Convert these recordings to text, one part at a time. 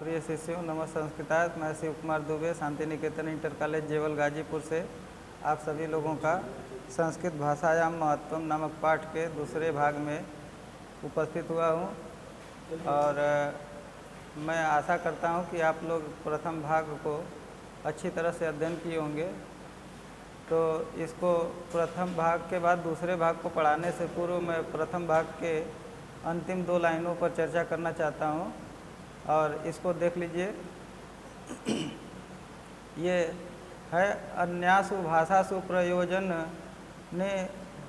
प्रिय शिष्यों, नमः संस्कृताय। मैं शिव कुमार दुबे, शांति निकेतन इंटर कॉलेज जेवल गाजीपुर से आप सभी लोगों का संस्कृत भाषायाम महत्वम नामक पाठ के दूसरे भाग में उपस्थित हुआ हूँ और मैं आशा करता हूँ कि आप लोग प्रथम भाग को अच्छी तरह से अध्ययन किए होंगे। तो इसको प्रथम भाग के बाद दूसरे भाग को पढ़ाने से पूर्व मैं प्रथम भाग के अंतिम 2 लाइनों पर चर्चा करना चाहता हूँ और इसको देख लीजिए। ये है अन्यासु भाषासु प्रयोजन ने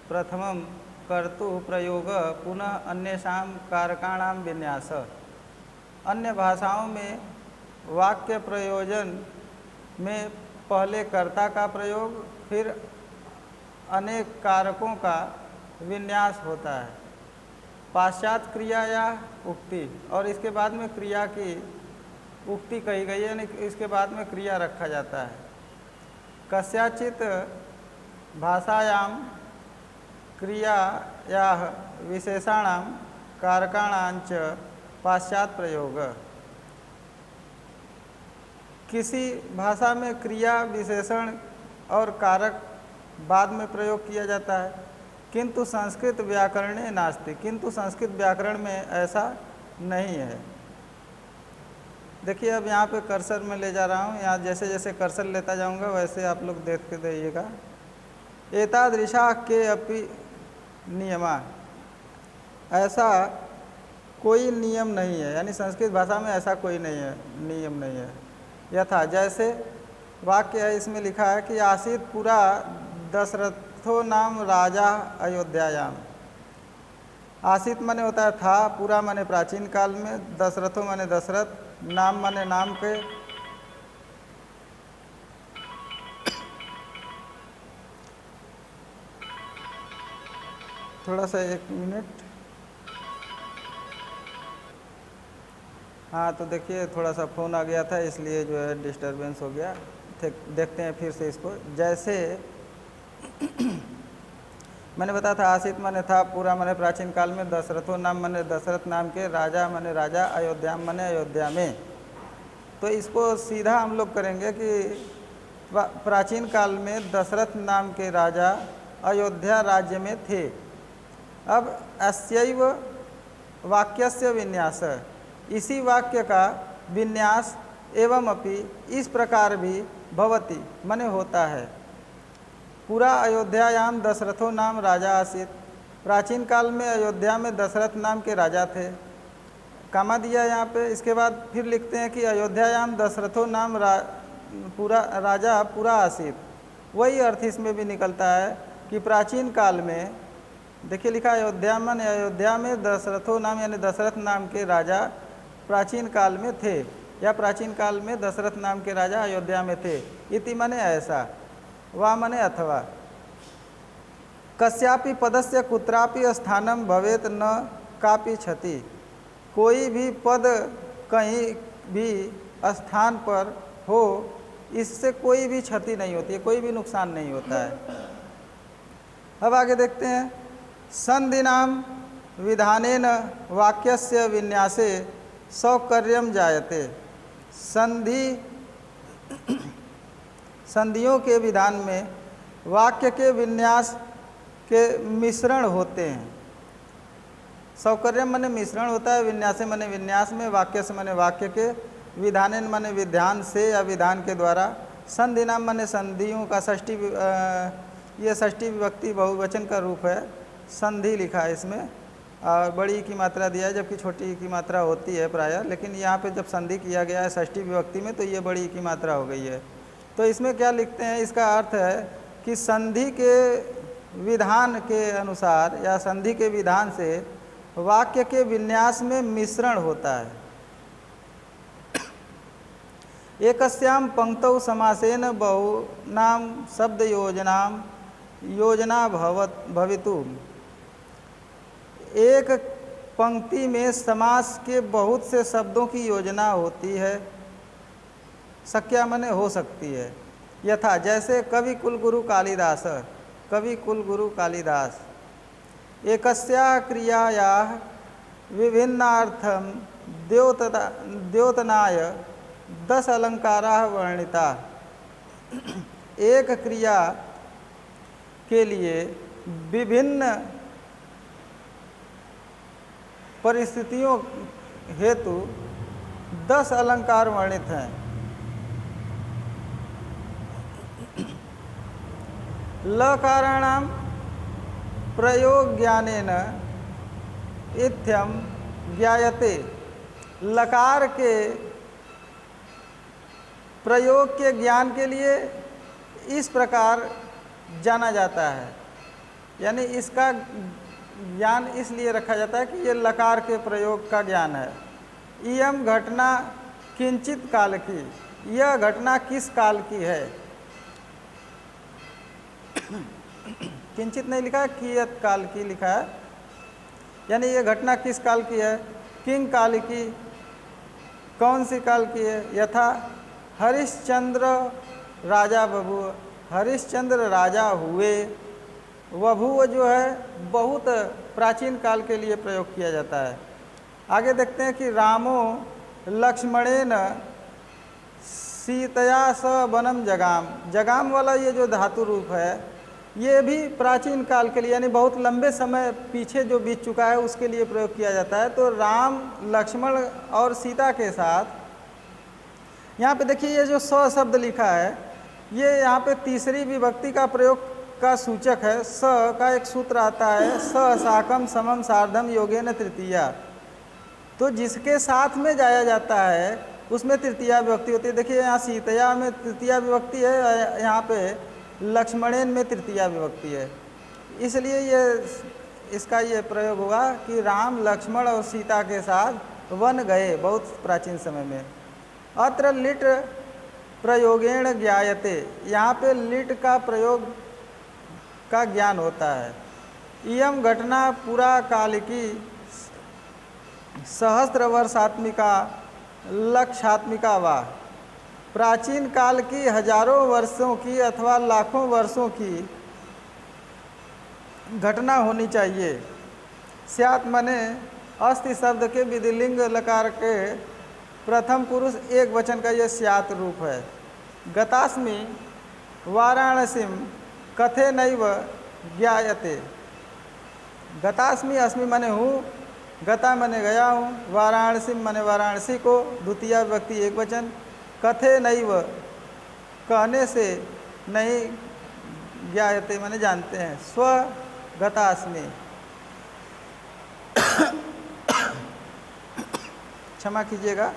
प्रथमम कर्तु प्रयोग पुनः अन्येषां कारकाणाम विन्यास। अन्य भाषाओं में वाक्य प्रयोजन में पहले कर्ता का प्रयोग, फिर अनेक कारकों का विन्यास होता है। पाश्चात क्रिया या उक्ति, और इसके बाद में क्रिया की उक्ति कही गई है, यानी इसके बाद में क्रिया रखा जाता है। कस्याचित भाषायाम क्रिया या विशेषाणाम कारकाणांच पाश्चात प्रयोग। किसी भाषा में क्रिया, विशेषण और कारक बाद में प्रयोग किया जाता है, किंतु संस्कृत व्याकरणे नास्ति, किंतु संस्कृत व्याकरण में ऐसा नहीं है। देखिए, अब यहाँ पे कर्सर में ले जा रहा हूँ, यहाँ जैसे जैसे कर्सर लेता जाऊँगा वैसे आप लोग देख के जाइएगा। एतादृशा के अपि नियमा, ऐसा कोई नियम नहीं है, यानी संस्कृत भाषा में ऐसा कोई नहीं है, नियम नहीं है। यथा, जैसे वाक्य है, इसमें लिखा है कि आसीत पुरा दशरथो नाम राजा अयोध्यायाम। आसीत माने होता है था, पूरा माने प्राचीन काल में, दशरथो माने दशरथ, नाम माने नाम के। थोड़ा सा 1 मिनट। हाँ, तो देखिए थोड़ा सा फ़ोन आ गया था, इसलिए जो है डिस्टरबेंस हो गया। देखते हैं फिर से इसको। जैसे मैंने बताया था, आसित माने था, पूरा माने प्राचीन काल में, दशरथो नाम माने दशरथ नाम के, राजा माने राजा, अयोध्या माने अयोध्या में। तो इसको सीधा हम लोग करेंगे कि प्राचीन काल में दशरथ नाम के राजा अयोध्या राज्य में थे। अब अस्यैव वाक्यस्य विन्यास, इसी वाक्य का विन्यास एवं अपि इस प्रकार भी भवति माने होता है। पूरा अयोध्यायाम दशरथो नाम राजा आसीत, प्राचीन काल में अयोध्या में दशरथ नाम के राजा थे। कामा दिया यहाँ पे। इसके बाद फिर लिखते हैं कि अयोध्यायाम दशरथो नाम राजा पूरा आसीत। वही अर्थ इसमें भी निकलता है कि प्राचीन काल में, देखिए लिखा अयोध्या में, अयोध्या में दशरथो नाम यानी दशरथ नाम के राजा प्राचीन काल में थे, या प्राचीन काल में दशरथ नाम के राजा अयोध्या में थे। इति माने ऐसा, वा माने अथवा। कस्यापि पदस्य कुत्रापि स्थानम भवेत न कापि क्षति, कोई भी पद कहीं भी स्थान पर हो, इससे कोई भी क्षति नहीं होती है, कोई भी नुकसान नहीं होता है। अब आगे देखते हैं। संधिनाम विधानेन वाक्यस्य विन्यासे सौकर्यम जायते। संधियों के विधान में वाक्य के विन्यास के मिश्रण होते हैं। सौकर्यम माने मिश्रण होता है, विन्यासे माने विन्यास में, वाक्य से माने वाक्य के, विधानेन माने विधान से या विधान के द्वारा, संधिनाम माने संधियों का षष्ठी, ये षष्ठी विभक्ति बहुवचन का रूप है। संधि लिखा है इसमें, और बड़ी की मात्रा दिया है, जबकि छोटी की मात्रा होती है प्रायः, लेकिन यहाँ पे जब संधि किया गया है षष्ठी विभक्ति में, तो ये बड़ी की मात्रा हो गई है। तो इसमें क्या लिखते हैं, इसका अर्थ है कि संधि के विधान के अनुसार या संधि के विधान से वाक्य के विन्यास में मिश्रण होता है। एकस्याम पंक्तौ समासेन बहुनाम शब्द योजना भवितु। एक पंक्ति में समास के बहुत से शब्दों की योजना होती है, शक्या माने हो सकती है। यथा, जैसे कवि कुलगुरु कालिदास, कवि कुलगुरु कालिदास एकस्या क्रियायाः विभिन्नार्थम द्योतनाय 10 अलंकाराः वर्णिता। एक क्रिया के लिए विभिन्न परिस्थितियों हेतु 10 अलंकार वर्णित हैं। लकाराणां प्रयोग ज्ञानेन इत्थम ज्ञायते। लकार के प्रयोग के ज्ञान के लिए इस प्रकार जाना जाता है, यानी इसका ज्ञान इसलिए रखा जाता है कि ये लकार के प्रयोग का ज्ञान है। इयम घटना किंचित काल की, यह घटना किस काल की है। किंचित नहीं लिखा है, कियत काल की लिखा है, यानी ये घटना किस काल की है। किंग काल की, कौन सी काल की है। यथा हरिश्चंद्र राजा बभूव, हरिश्चंद्र राजा हुए। बभूव जो है बहुत प्राचीन काल के लिए प्रयोग किया जाता है। आगे देखते हैं कि रामो लक्ष्मणेन सीतया स वनम जगाम। जगाम वाला ये जो धातु रूप है ये भी प्राचीन काल के लिए, यानी बहुत लंबे समय पीछे जो बीत चुका है उसके लिए प्रयोग किया जाता है। तो राम लक्ष्मण और सीता के साथ यहाँ पे देखिए ये जो स शब्द लिखा है ये यहाँ पे तीसरी विभक्ति का प्रयोग का सूचक है। स का एक सूत्र आता है, स साकम समम सार्धम योगेन तृतीया। तो जिसके साथ में जाया जाता है उसमें तृतीया विभक्ति होती है। देखिए यहाँ सीतया में तृतीया विभक्ति है, यहाँ पे लक्ष्मणेन में तृतीया विभक्ति है, इसलिए ये इसका ये प्रयोग हुआ कि राम लक्ष्मण और सीता के साथ वन गए बहुत प्राचीन समय में। अत्र लिट प्रयोगेण ज्ञायते, यहाँ पे लिट का प्रयोग का ज्ञान होता है। इयम घटना पुरा काल की सहस्त्र वर्षात्मिका लक्षात्मिका वा, प्राचीन काल की हजारों वर्षों की अथवा लाखों वर्षों की घटना होनी चाहिए। स्यात् मने अस्ति शब्द के विधिलिंग लकार के प्रथम पुरुष एक वचन का यह स्यात् रूप है। गतास्मि वाराणसीम कथे नैव ज्ञायते। गतास्मि, अस्मि मने हूँ, गता मने गया हूँ, वाराणसी मने वाराणसी को, द्वितीय विभक्ति एक वचन, कथे नैव कहने से नहीं, ज्ञायते मने जानते हैं। स्व गतास्मि, क्षमा कीजिएगा,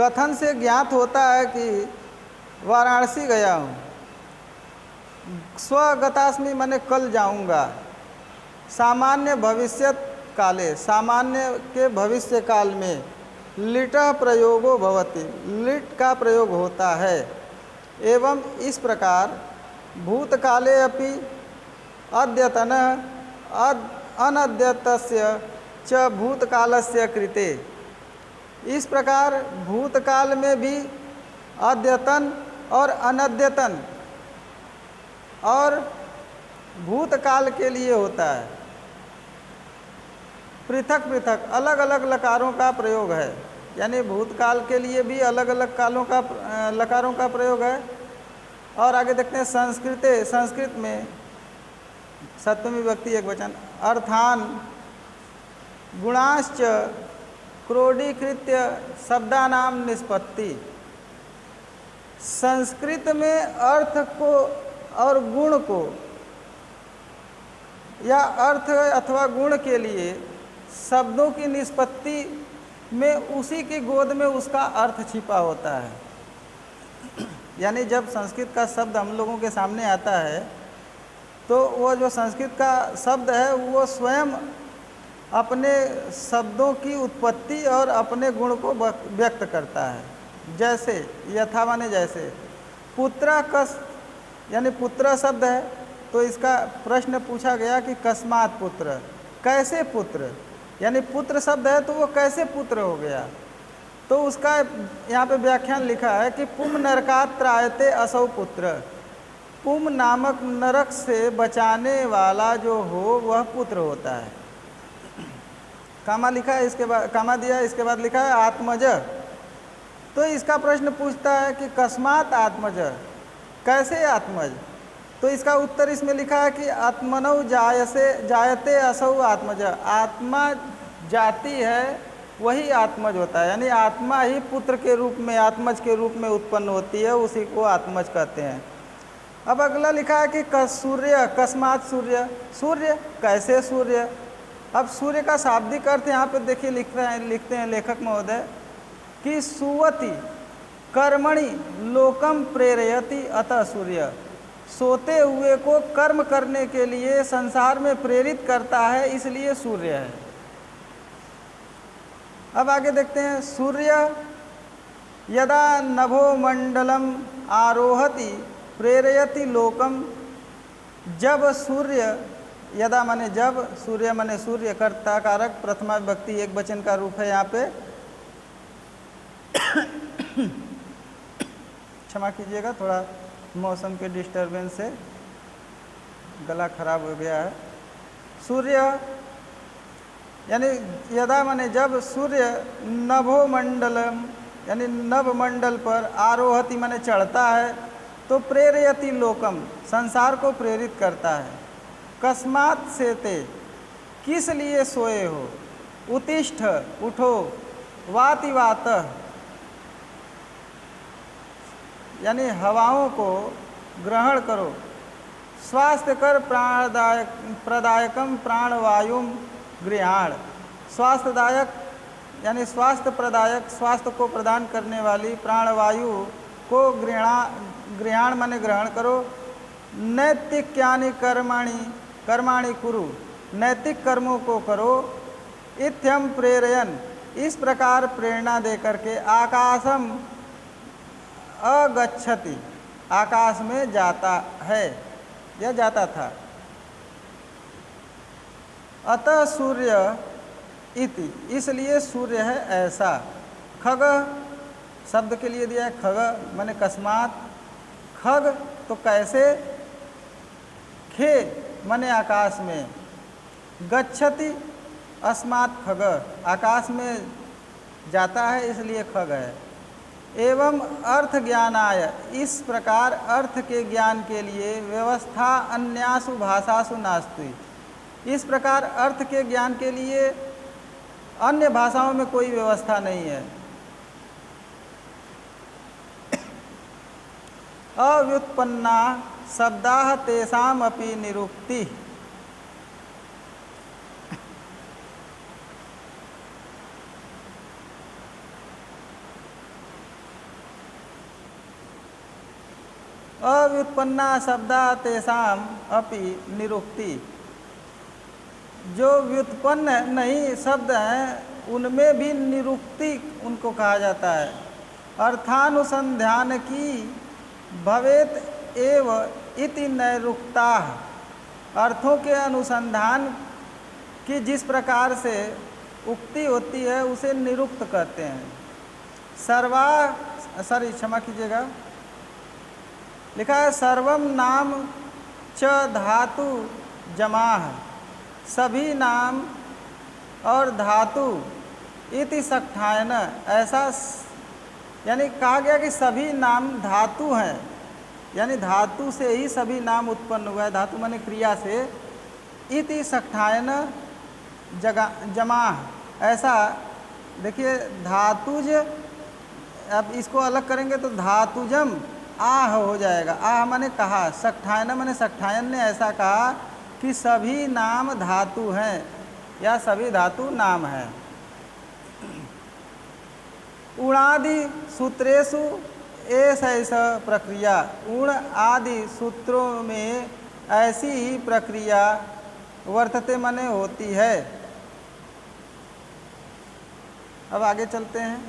कथन से ज्ञात होता है कि वाराणसी गया हूँ। स्वगतास्मि मने कल जाऊँगा। सामान्य भविष्यत काले, सामान्य के भविष्य काल में लिट प्रयोगो भवति, लिट का प्रयोग होता है। एवं इस प्रकार भूतकाले अपि अद्यतन अनद्यतस्य च भूतकालस्य कृते, इस प्रकार भूतकाल में भी अद्यतन और अनद्यतन और भूतकाल के लिए होता है। पृथक पृथक अलग अलग लकारों का प्रयोग है, यानी भूतकाल के लिए भी अलग अलग कालों का लकारों का प्रयोग है। और आगे देखते हैं संस्कृते, संस्कृत में सप्तमी विभक्ति एक वचन, अर्थान गुणाश्च क्रोडीकृत्य शब्दानाम निष्पत्ति। संस्कृत में अर्थ को और गुण को या अर्थ अथवा गुण के लिए शब्दों की निष्पत्ति में उसी की गोद में उसका अर्थ छिपा होता है। यानी जब संस्कृत का शब्द हम लोगों के सामने आता है तो वो जो संस्कृत का शब्द है वो स्वयं अपने शब्दों की उत्पत्ति और अपने गुण को व्यक्त करता है। जैसे यथा माने जैसे, पुत्र कस यानी पुत्र शब्द है तो इसका प्रश्न पूछा गया कि कस्मात् पुत्र, कैसे पुत्र, यानी पुत्र शब्द है तो वो कैसे पुत्र हो गया। तो उसका यहाँ पे व्याख्यान लिखा है कि पुम नरकात् त्रायते असौ पुत्र, पुम नामक नरक से बचाने वाला जो हो वह पुत्र होता है। कामा लिखा है, इसके बाद कामा दिया है, इसके बाद लिखा है आत्मज। तो इसका प्रश्न पूछता है कि कस्मात आत्मज, कैसे आत्मज। तो इसका उत्तर इसमें लिखा है कि आत्मनौ जायते असौ आत्मज, आत्मा जाती है वही आत्मज होता है, यानी आत्मा ही पुत्र के रूप में, आत्मज के रूप में उत्पन्न होती है, उसी को आत्मज कहते हैं। अब अगला लिखा है कि सूर्य, कस्मात सूर्य, सूर्य कैसे सूर्य। अब सूर्य का शाब्दिक अर्थ यहाँ पे देखिए लिखते हैं लेखक महोदय कि सुवति कर्मणि लोकम प्रेरयति अतः सूर्य, सोते हुए को कर्म करने के लिए संसार में प्रेरित करता है, इसलिए सूर्य है। अब आगे देखते हैं, सूर्य यदा नभो मंडलम आरोहति प्रेरयति लोकम, जब सूर्य, यदा माने जब, सूर्य माने सूर्य, कर्ता कारक प्रथमा विभक्ति एक वचन का रूप है यहाँ पे, क्षमा कीजिएगा थोड़ा मौसम के डिस्टरबेंस से गला खराब हो गया है। सूर्य यानी यदा माने जब सूर्य नभो मंडलम यानी नभ मंडल पर आरोहति माने चढ़ता है, तो प्रेरयति लोकम संसार को प्रेरित करता है। कस्मात सेते किस लिए सोए हो, उत्तिष्ठ उठो, वाति वातः यानी हवाओं को ग्रहण करो, स्वास्थ्य कर प्रदायकम प्राणवायुम गृहाण, स्वास्थ्यदायक यानी स्वास्थ्य प्रदायक, स्वास्थ्य को प्रदान करने वाली प्राणवायु को गृहाण माने ग्रहण करो। नैतिक्यानि कर्माणि कुरु, नैतिक कर्मों को करो। इत्यम प्रेरयन, इस प्रकार प्रेरणा दे करके आकाशम अगच्छति, आकाश में जाता है या जाता था। अतः सूर्य इति, इसलिए सूर्य है ऐसा। खग शब्द के लिए दिया है, खग माने कस्मात, खग तो कैसे, खे माने आकाश में, गच्छति अस्मात् खग, आकाश में जाता है इसलिए खग है। एवं अर्थ ज्ञानाय, इस प्रकार अर्थ के ज्ञान के लिए व्यवस्था अन्यासु भाषासु नास्ति, इस प्रकार अर्थ के ज्ञान के लिए अन्य भाषाओं में कोई व्यवस्था नहीं है। अव्युत्पन्ना शब्दाः तेषाम् अपि निरुक्ति, अव्युत्पन्ना शब्दा तेषाम अपि निरुक्ति, जो व्युत्पन्न नहीं शब्द हैं उनमें भी निरुक्ति उनको कहा जाता है। अर्थानुसंधान की भवेत एव इति नैरुक्ता, अर्थों के अनुसंधान की जिस प्रकार से उक्ति होती है उसे निरुक्त कहते हैं। क्षमा कीजिएगा, लिखा है सर्वम नाम च धातु जमाह, सभी नाम और धातु इति सख्ठायन, ऐसा यानी कहा गया कि सभी नाम धातु हैं, यानी धातु से ही सभी नाम उत्पन्न हुआ है, धातु माने क्रिया से। इति सख्ठायन जमाह, ऐसा देखिए धातुज, अब इसको अलग करेंगे तो धातुजम आह हो जाएगा, आह माने कहा, सख्ठायन माने सख्ठायन ने ऐसा कहा कि सभी नाम धातु हैं या सभी धातु नाम हैं। उणादि सूत्रेषु ऐसा प्रक्रिया, उण आदि सूत्रों में ऐसी ही प्रक्रिया वर्तते माने होती है। अब आगे चलते हैं।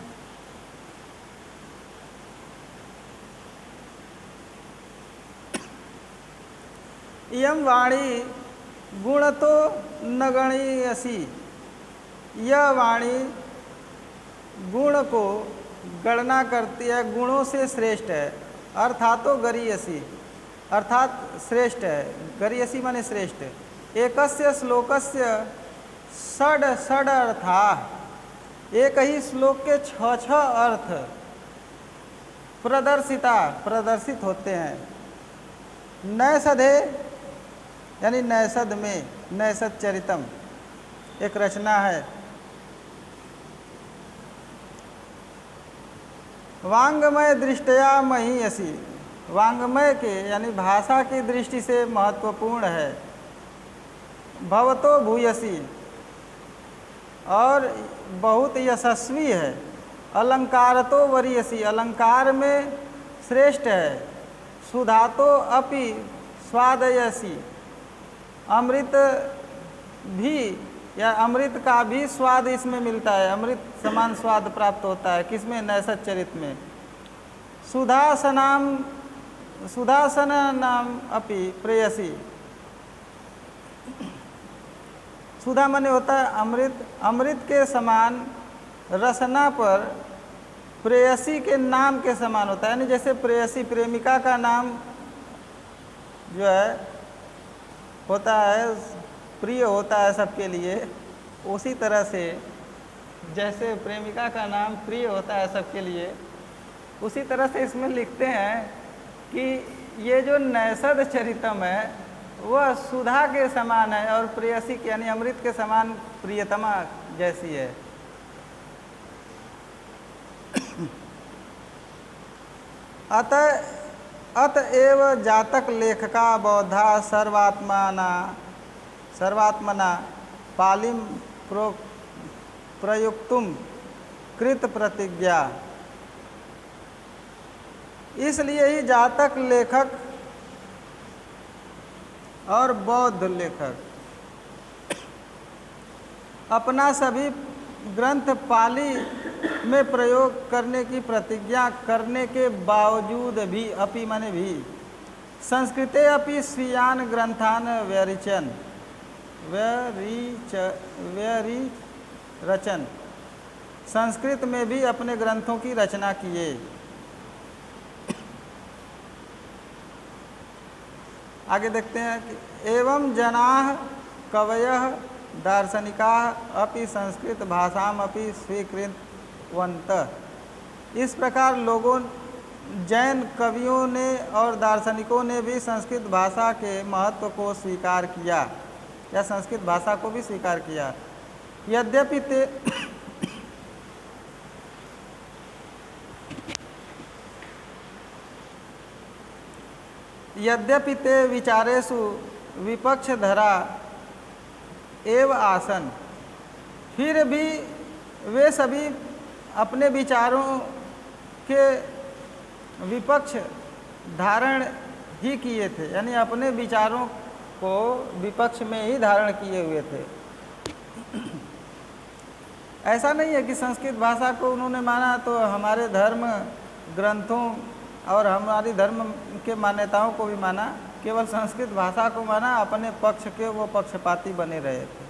इयं वाणी गुण तो न गणीयसी, यह वाणी गुण को गणना करती है, गुणों से श्रेष्ठ है। अर्थातो गरीयसी, अर्थात श्रेष्ठ है, गरीयसी माने श्रेष्ठ। एकस्य श्लोकस्य षड षड अर्था, एक ही श्लोक के 6 अर्थ प्रदर्शित होते हैं। नैषधे यानी नैषध में, नैषध चरितम एक रचना है। वांग्मय दृष्टया महीयसी, वांग्मय के यानी भाषा की दृष्टि से महत्वपूर्ण है। भवतो भूयसी, और बहुत यशस्वी है। अलंकारतो वरीयसी, अलंकार में श्रेष्ठ है। सुधातो अपि स्वादयसी, अमृत भी या अमृत का भी स्वाद इसमें मिलता है, अमृत समान स्वाद प्राप्त होता है। किसमें? नैषध चरित में। सुधासन नाम अपि प्रेयसी, सुधा माने होता है अमृत, अमृत के समान रसना पर प्रेयसी के नाम के समान होता है। यानी जैसे प्रेयसी प्रेमिका का नाम जो है होता है, प्रिय होता है सबके लिए, उसी तरह से जैसे प्रेमिका का नाम प्रिय होता है सबके लिए, उसी तरह से इसमें लिखते हैं कि ये जो नैषध चरितम है वह सुधा के समान है और प्रेयसी के यानी अमृत के समान प्रियतमा जैसी है। अतएव जातक लेखका बौद्धा सर्वात्मना पालिम प्रयुक्तुम कृत प्रतिज्ञा, इसलिए ही जातक लेखक और बौद्ध लेखक अपना सभी ग्रंथ पाली में प्रयोग करने की प्रतिज्ञा करने के बावजूद भी, अपि माने भी, संस्कृते अपि स्वीयान ग्रंथान व्यरिचरचन, संस्कृत में भी अपने ग्रंथों की रचना किए। आगे देखते हैं कि एवं जनाः कवयः दार्शनिकाः अपि संस्कृत भाषाम अपि स्वीकृतवन्तः, इस प्रकार लोगों जैन कवियों ने और दार्शनिकों ने भी संस्कृत भाषा के महत्व को स्वीकार किया या संस्कृत भाषा को भी स्वीकार किया। यद्यपि ते विचारेषु विपक्षधरा एव आसन, फिर भी वे सभी अपने विचारों के विपक्ष धारण ही किए थे, यानी अपने विचारों को विपक्ष में ही धारण किए हुए थे। ऐसा नहीं है कि संस्कृत भाषा को उन्होंने माना तो हमारे धर्म ग्रंथों और हमारी धर्म के मान्यताओं को भी माना, केवल संस्कृत भाषा को माना, अपने पक्ष के वो पक्षपाती बने रहे थे।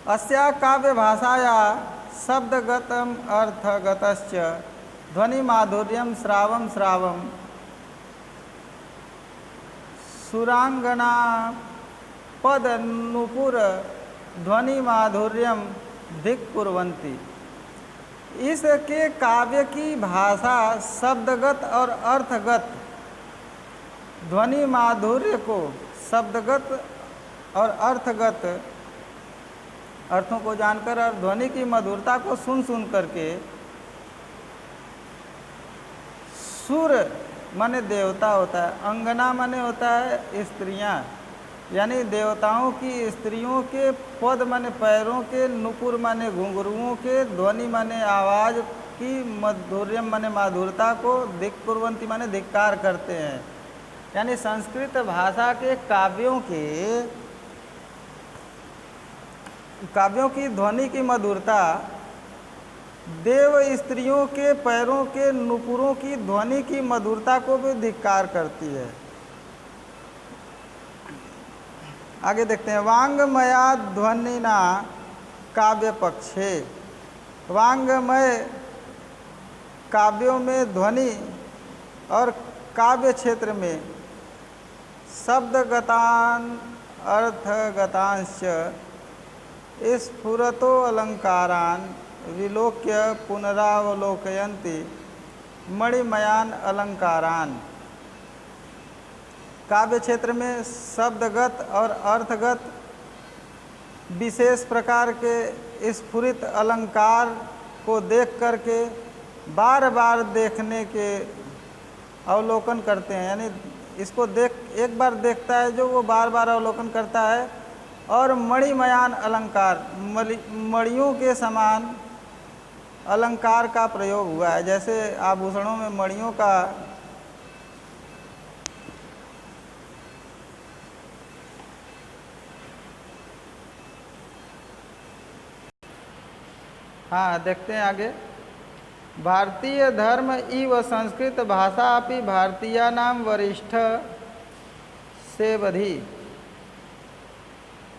अस्या काव्य भाषाया शब्दगतम अर्थगतश्च ध्वनि माधुर्यम श्रावम श्रावम सुरांगना पद नुपुर ध्वनि माधुर्यम धिक्कुर्वन्ति, इसके काव्य की भाषा शब्दगत और अर्थगत ध्वनि माधुर्य को, शब्दगत और अर्थगत अर्थों को जानकर और ध्वनि की मधुरता को सुन सुन करके, सुर माने देवता होता है, अंगना माने होता है स्त्रियां, यानी देवताओं की स्त्रियों के, पद माने पैरों के, नुपुर माने घुंघरुओं के, ध्वनि माने आवाज़ की, माधुर्यम माने माधुरता को, धिक्कुर्वन्ति माने धिक्कार करते हैं। यानी संस्कृत भाषा के काव्यों की ध्वनि की मधुरता देव स्त्रियों के पैरों के नुपुरों की ध्वनि की मधुरता को भी धिक्कार करती है। आगे देखते हैं, वांगमया ध्वनिना काव्य पक्षे, वांगमय काव्यों में ध्वनि और काव्य क्षेत्र में शब्दगतान अर्थगतांश स्फुरतो अलंकारान विलोक्य पुनरावलोकयन्ति मणिमयान अलंकारान। काव्य क्षेत्र में शब्दगत और अर्थगत विशेष प्रकार के स्फुरित अलंकार को देख करके बार बार देखने के अवलोकन करते हैं, यानी इसको एक बार देखता है जो वो बार बार अवलोकन करता है। और मणिमयान अलंकार, मणियों के समान अलंकार का प्रयोग हुआ है, जैसे आभूषणों में मणियों का हाँ देखते हैं आगे। भारतीय धर्म इव संस्कृत भाषा अपि भारतीयानां वरिष्ठ सेवधि।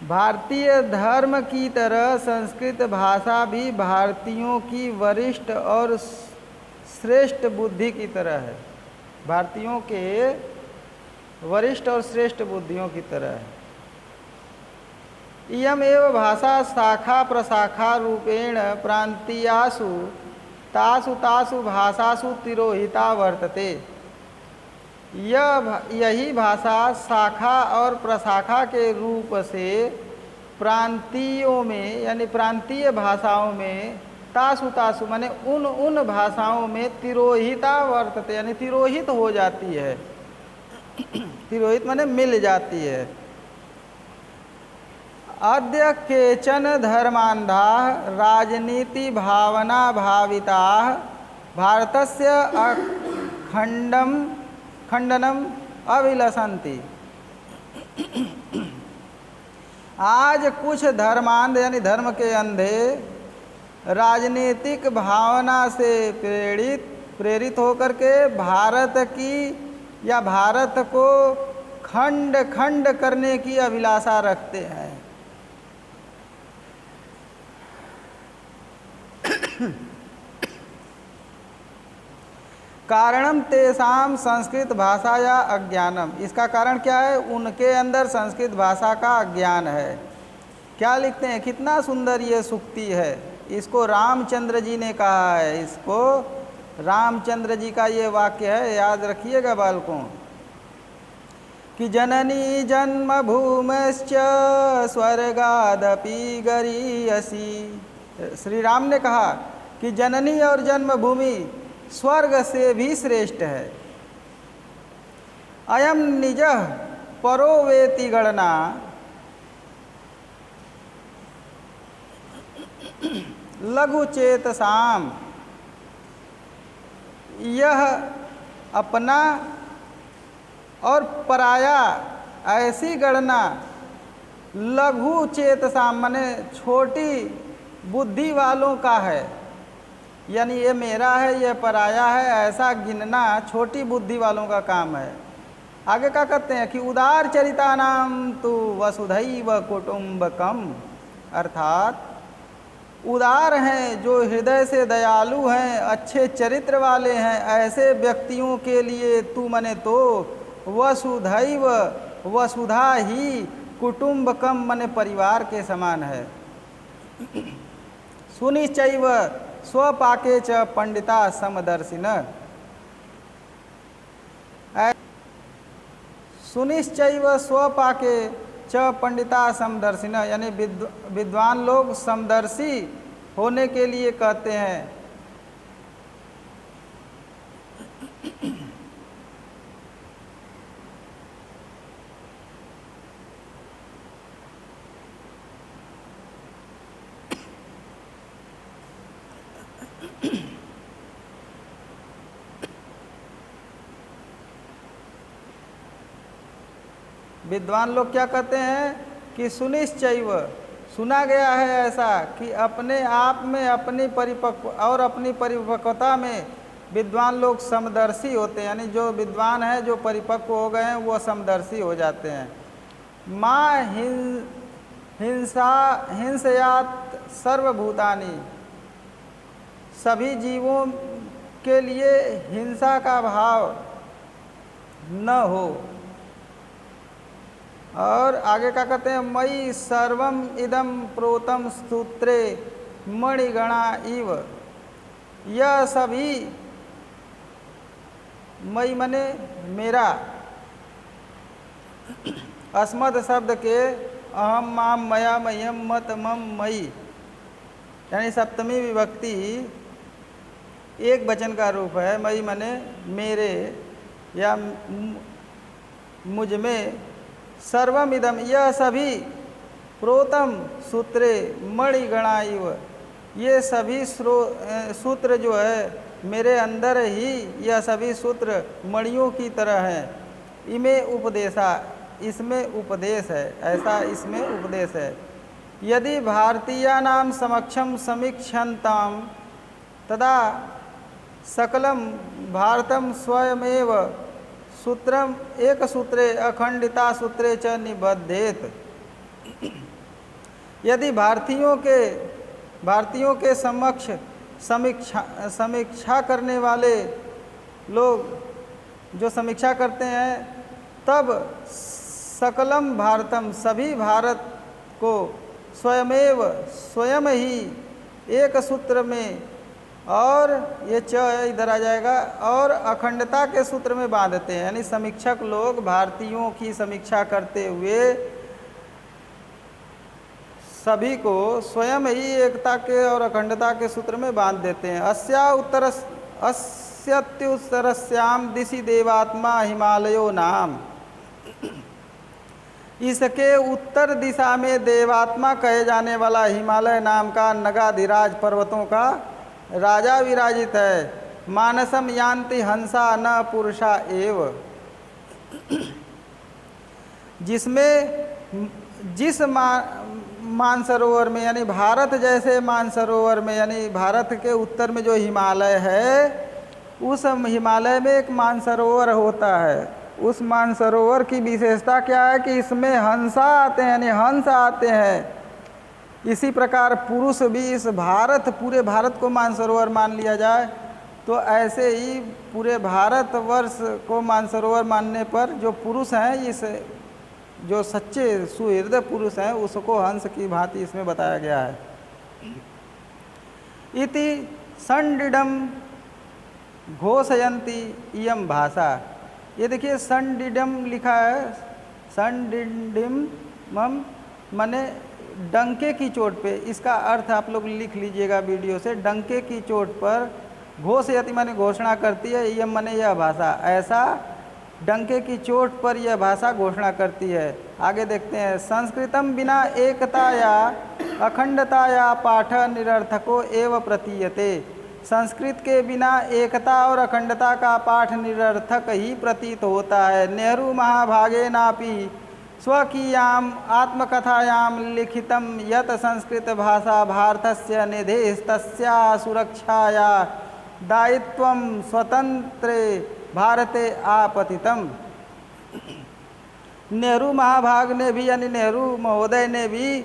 भारतीय धर्म की तरह संस्कृत भाषा भी भारतीयों की वरिष्ठ और श्रेष्ठ बुद्धि की तरह है। भारतीयों के वरिष्ठ और श्रेष्ठ बुद्धियों की तरह है। इयम एव भाषा शाखा प्रशाखा रूपेण प्रांतीयासु तासु तासु भाषासु तिरोहिता वर्तते। यही भाषा शाखा और प्रशाखा के रूप से प्रांतीयों में यानी प्रांतीय भाषाओं में तासु तासु माने उन भाषाओं में तिरोहिता वर्तते यानी तिरोहित हो जाती है। तिरोहित माने मिल जाती है। अद्य केचन धर्मांधा राजनीति भावना भाविता भारतस्य खंडनम अभिलषन्ति। आज कुछ धर्मांध यानी धर्म के अंधे राजनीतिक भावना से प्रेरित होकर के भारत की या भारत को खंड खंड करने की अभिलाषा रखते हैं। कारणम तेषाम संस्कृत भाषा या अज्ञानम। इसका कारण क्या है? उनके अंदर संस्कृत भाषा का अज्ञान है। क्या लिखते हैं? कितना सुंदर ये सूक्ति है। इसको रामचंद्र जी ने कहा है। इसको रामचंद्र जी का ये वाक्य है, याद रखिएगा बालकों, कि जननी जन्मभूमिश्च स्वर्गादपि गरीयसी। श्री राम ने कहा कि जननी और जन्मभूमि स्वर्ग से भी श्रेष्ठ है। अयम निजः परो वेति गणना लघु चेतसाम। यह अपना और पराया ऐसी गणना लघु चेतसाम माने छोटी बुद्धि वालों का है। यानी ये मेरा है, ये पराया है, ऐसा गिनना छोटी बुद्धि वालों का काम है। आगे क्या कहते हैं कि उदार चरितानाम तु वसुधैव कुटुम्बकम। अर्थात उदार हैं, जो हृदय से दयालु हैं, अच्छे चरित्र वाले हैं, ऐसे व्यक्तियों के लिए तू मने तो वसुधैव वसुधा ही कुटुम्बकम मने परिवार के समान है। सुनिश्चैव स्वपाके च पंडिता समदर्शिन। सुनिश्चैव स्वपाके च पंडिता समदर्शिन यानी विद्वान लोग समदर्शी होने के लिए कहते हैं। विद्वान लोग क्या कहते हैं कि सुनिश्चैव, सुना गया है ऐसा कि अपने आप में अपनी परिपक्वता में विद्वान लोग समदर्शी होते हैं। यानी जो विद्वान हैं, जो परिपक्व हो गए हैं, वो समदर्शी हो जाते हैं। माँ हिंसयात सर्वभूतानि। सभी जीवों के लिए हिंसा का भाव न हो। और आगे क्या कहते हैं, मयि सर्वम इदम प्रोतम सूत्रे मणिगणा इव। यह सभी, मई मने मेरा, अस्मद शब्द के अहम माम मया मह्यम मत मम मई, यानी सप्तमी विभक्ति एक वचन का रूप है। मई मने मेरे या मुझ में, सर्वम इदम यह सभी, प्रोतम सूत्रे मणिगणा इव, ये सभी सूत्र जो है मेरे अंदर ही, यह सभी सूत्र मणियों की तरह हैं। इमे उपदेशा, इसमें उपदेश है, ऐसा इसमें उपदेश है। यदि भारतीयानां समक्षम समीक्षन्ताम तदा सकलम भारतम स्वयमेव सूत्रम एक सूत्रे अखंडिता सूत्रे च निबद्धेत। यदि भारतीयों के समक्ष समीक्षा करने वाले लोग जो समीक्षा करते हैं, तब सकलम भारतम सभी भारत को स्वयं ही एक सूत्र में, और ये च इधर आ जाएगा, और अखंडता के सूत्र में बांधते हैं। यानी समीक्षक लोग भारतीयों की समीक्षा करते हुए सभी को स्वयं ही एकता के और अखंडता के सूत्र में बांध देते हैं। अस्यत्युत्तरस्याम दिशि देवात्मा हिमालयो नाम। इसके उत्तर दिशा में देवात्मा कहे जाने वाला हिमालय नाम का नगाधिराज पर्वतों का राजा विराजित है। मानसम यान्ति हंसा न पुरुषा एव। जिस मानसरोवर में, यानी भारत जैसे मानसरोवर में, यानी भारत के उत्तर में जो हिमालय है, उस हिमालय में एक मानसरोवर होता है। उस मानसरोवर की विशेषता क्या है कि इसमें हंसा आते हैं, यानी हंस आते हैं। इसी प्रकार पुरुष भी, इस पूरे भारत को मानसरोवर मान लिया जाए तो ऐसे ही पूरे भारतवर्ष को मानसरोवर मानने पर जो पुरुष हैं, इस जो सच्चे सुहृदय पुरुष हैं, उसको हंस की भांति इसमें बताया गया है। इति संडिडम घोषयंती इयम भाषा। ये देखिए संडिडम लिखा है, संडिडिम माने डंके की चोट पे। इसका अर्थ आप लोग लिख लीजिएगा वीडियो से। डंके की चोट पर घोषयति माने घोषणा करती है, इयम माने यह भाषा, ऐसा डंके की चोट पर यह भाषा घोषणा करती है। आगे देखते हैं, संस्कृतम बिना एकता या अखंडता या पाठ निरर्थको एव प्रतीयते। संस्कृत के बिना एकता और अखंडता का पाठ निरर्थक ही प्रतीत होता है। नेहरू महाभागे नापि स्वकीयाम आत्मकथायाम लिखितम यत संस्कृत भाषा भारतस्य निधेस्तस्या सुरक्षाया दायित्वम स्वतंत्रे भारते आपतितम। नेहरू महाभाग ने भी, यानी नेहरू महोदय ने भी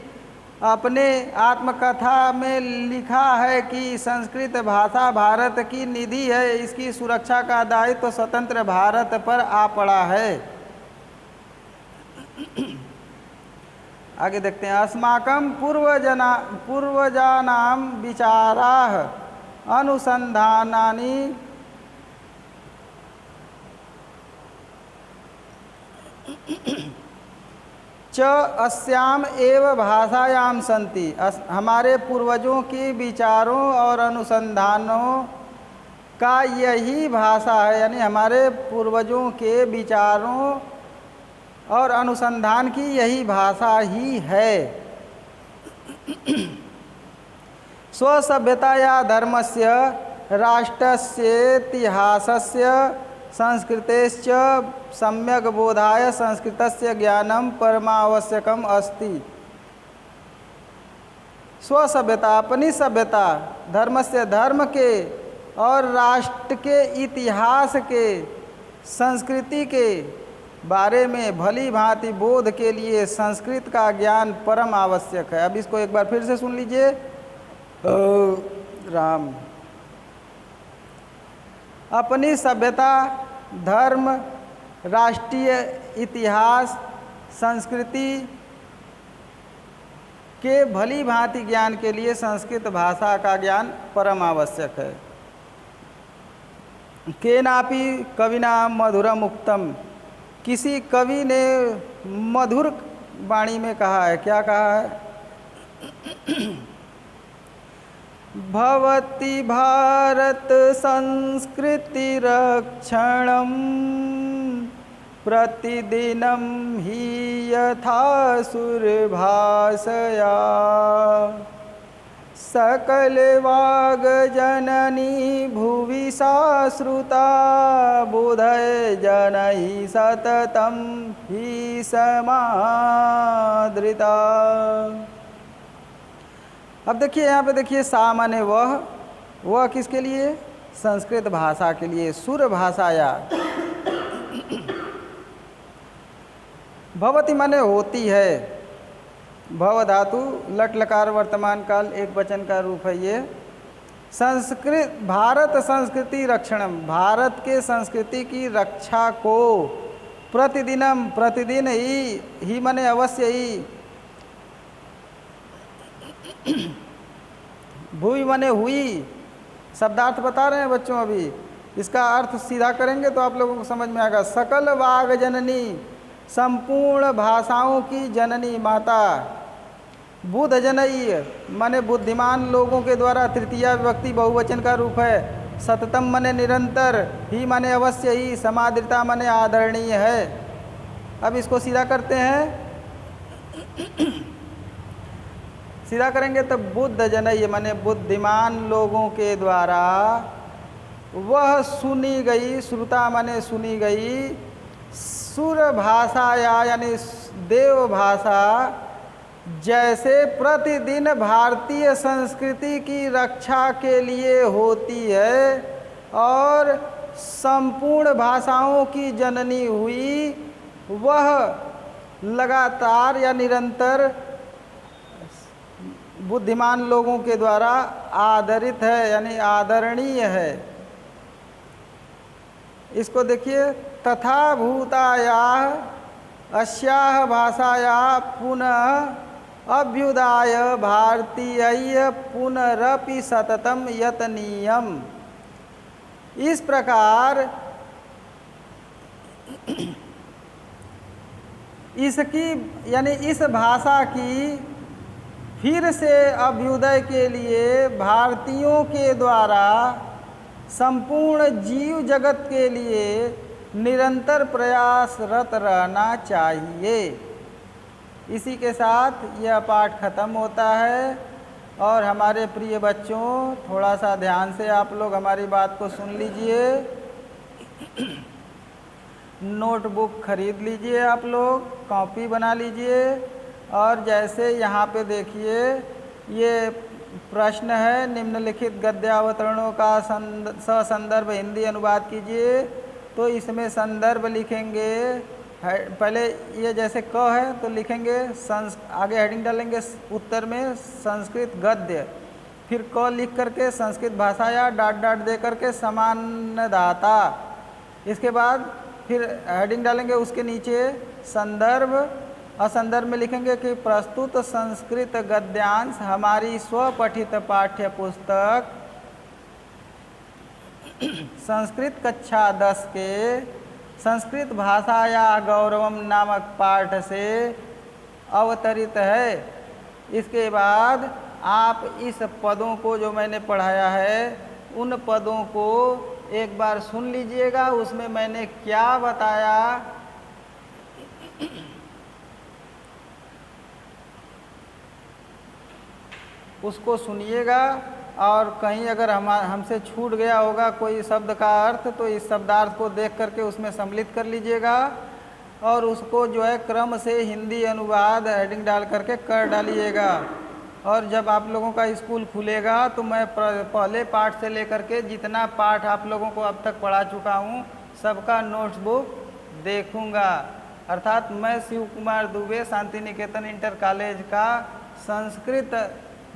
अपने आत्मकथा में लिखा है कि संस्कृत भाषा भारत की निधि है, इसकी सुरक्षा का दायित्व स्वतंत्र भारत पर आ पड़ा है। आगे देखते हैं, अस्माकं पूर्वजानां विचाराः अनुसंधानानि च अस्याम एव भाषायाम संति। हमारे पूर्वजों की विचारों और अनुसंधानों का यही भाषा है, यानी हमारे पूर्वजों के विचारों और अनुसंधान की यही भाषा ही है। स्वसभ्यताया धर्मस्य राष्ट्रस्य इतिहासस्य संस्कृतेश्च सम्यक बोधाय संस्कृतस्य ज्ञानम परमावश्यकम अस्ति। स्वसभ्यता, अपनी सभ्यता, धर्मस्य धर्म के, और राष्ट्र के इतिहास के, संस्कृति के बारे में भली भांति बोध के लिए संस्कृत का ज्ञान परम आवश्यक है। अब इसको एक बार फिर से सुन लीजिए। राम, अपनी सभ्यता, धर्म, राष्ट्रीय इतिहास, संस्कृति के भली भांति ज्ञान के लिए संस्कृत भाषा का ज्ञान परम आवश्यक है। केनापि कविना मधुरम उक्तम, किसी कवि ने मधुर वाणी में कहा है, क्या कहा है? भवति भारत संस्कृति रक्षणम प्रतिदिनं हि यथा सुरभाषया सकल वाग जननी भुवि सा श्रुता बोधय जनैः सततं हि समादृता। अब देखिए यहाँ पे देखिए, सा माने वह किसके लिए? संस्कृत भाषा के लिए, सुर भाषाया। भवति माने होती है, भव धातु लट लकार वर्तमान काल एक वचन का रूप है ये। संस्कृत भारत संस्कृति रक्षणम, भारत के संस्कृति की रक्षा को प्रतिदिनम, प्रतिदिन ही माने अवश्य ही, भूमि माने हुई, शब्दार्थ बता रहे हैं बच्चों अभी, इसका अर्थ सीधा करेंगे तो आप लोगों को समझ में आएगा। सकल वाग जननी, संपूर्ण भाषाओं की जननी माता, बुध जनई माने बुद्धिमान लोगों के द्वारा, तृतीया विभक्ति बहुवचन का रूप है। सततम माने निरंतर, ही माने अवश्य ही, समादृता माने आदरणीय है। अब इसको सीधा करते हैं, सीधा करेंगे तो बुद्ध जनई माने बुद्धिमान लोगों के द्वारा, वह सुनी गई, श्रुता माने सुनी गई, सुर भाषा यानी देव भाषा, जैसे प्रतिदिन भारतीय संस्कृति की रक्षा के लिए होती है और संपूर्ण भाषाओं की जननी हुई, वह लगातार या निरंतर बुद्धिमान लोगों के द्वारा आदरित है यानी आदरणीय है। इसको देखिए, तथा भूतायाः अस्याः भाषायाः पुनः अभ्युदाय भारतीय पुनरपि सततम यतनीयम। इस प्रकार इसकी यानी इस भाषा की फिर से अभ्युदय के लिए भारतीयों के द्वारा संपूर्ण जीव जगत के लिए निरंतर प्रयासरत रहना चाहिए। इसी के साथ यह पाठ खत्म होता है। और हमारे प्रिय बच्चों, थोड़ा सा ध्यान से आप लोग हमारी बात को सुन लीजिए। नोटबुक खरीद लीजिए, आप लोग कॉपी बना लीजिए। और जैसे यहाँ पे देखिए, ये प्रश्न है, निम्नलिखित गद्यावतरणों का ससंदर्भ हिंदी अनुवाद कीजिए। तो इसमें संदर्भ लिखेंगे, पहले ये जैसे क है तो लिखेंगे आगे हेडिंग डालेंगे उत्तर में संस्कृत गद्य, फिर क लिख करके संस्कृत भाषा या डाट डाट दे करके समानदाता। इसके बाद फिर हेडिंग डालेंगे उसके नीचे संदर्भ, और संदर्भ में लिखेंगे कि प्रस्तुत संस्कृत गद्यांश हमारी स्वपठित पाठ्य पुस्तक संस्कृत कक्षा 10 के संस्कृत भाषाया गौरवम नामक पाठ से अवतरित है। इसके बाद आप इस पदों को जो मैंने पढ़ाया है उन पदों को एक बार सुन लीजिएगा, उसमें मैंने क्या बताया उसको सुनिएगा। और कहीं अगर हमसे छूट गया होगा कोई शब्द का अर्थ तो इस शब्दार्थ को देख करके उसमें सम्मिलित कर लीजिएगा और उसको जो है क्रम से हिंदी अनुवाद हेडिंग डाल करके कर डालिएगा। और जब आप लोगों का स्कूल खुलेगा तो मैं पहले पाठ से लेकर के जितना पाठ आप लोगों को अब तक पढ़ा चुका हूँ सबका नोट्सबुक देखूँगा। अर्थात मैं शिव कुमार दुबे शांति निकेतन इंटर कॉलेज का संस्कृत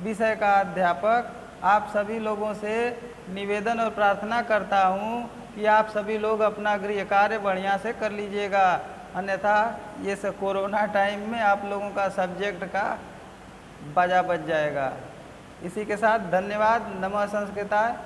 विषय का अध्यापक आप सभी लोगों से निवेदन और प्रार्थना करता हूँ कि आप सभी लोग अपना गृह कार्य बढ़िया से कर लीजिएगा। अन्यथा ये सब कोरोना टाइम में आप लोगों का सब्जेक्ट का बाजा बज जाएगा। इसी के साथ धन्यवाद। नमः संस्कृताय।